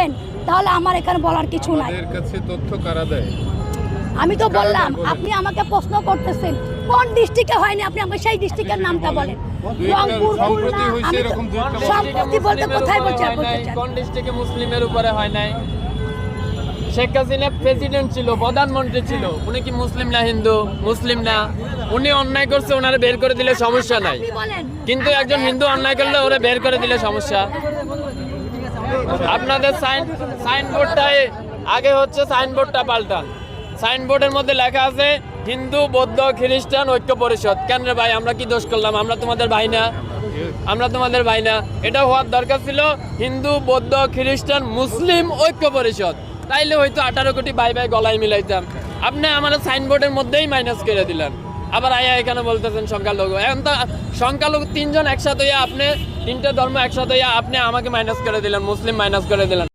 বলেন তাহলে আমার এখানে বলার কিছু নাই। আমাদের কাছে তথ্য কারা দেয়? আমি তো বললাম, আপনি আমাকে প্রশ্ন করতেছেন কোন ডিস্ট্রিক্টে হয়নি, আপনি আমাকে সেই ডিস্ট্রিক্টের নামটা বলেন। রংপুর, সম্প্রতি হয়েছে এরকম দুইটা। সম্প্রতি বলতে কোথায় বলছেন? কোন ডিস্ট্রিক্টে মুসলিমের উপরে হয় নাই? শেখ হাসিনা প্রেসিডেন্ট ছিল, প্রধানমন্ত্রী ছিল, উনি কি মুসলিম না হিন্দু? মুসলিম না। উনি অন্যায় করছে, ওনারে বের করে দিলে সমস্যা নাই, কিন্তু একজন হিন্দু অন্যায় করলে ওরা বের করে দিলে সমস্যা। আপনাদের সাইনবোর্ডটাই আগে হচ্ছে, সাইনবোর্ডটা পাল্টান। সাইনবোর্ডের মধ্যে লেখা আছে হিন্দু বৌদ্ধ খ্রিস্টান ঐক্য পরিষদ। কেন রে ভাই, আমরা কি দোষ করলাম? আমরা তোমাদের ভাই না? আমরা তোমাদের ভাই না? এটা হওয়ার দরকার ছিল হিন্দু বৌদ্ধ খ্রিস্টান মুসলিম ঐক্য পরিষদ, তাইলে হয়তো 18 কোটি ভাই ভাই গলায় মিলাইতাম। আপনি আমার সাইনবোর্ডের মধ্যেই মাইনাস করে দিলেন, আবার আয়া এখানে বলতেছেন সংখ্যালঘু। এখন তো সংখ্যালঘু তিনজন একসাথে হইয়া, আপনি তিনটে ধর্ম একসাথে হইয়া আপনি আমাকে মাইনাস করে দিলেন, মুসলিম মাইনাস করে দিলেন।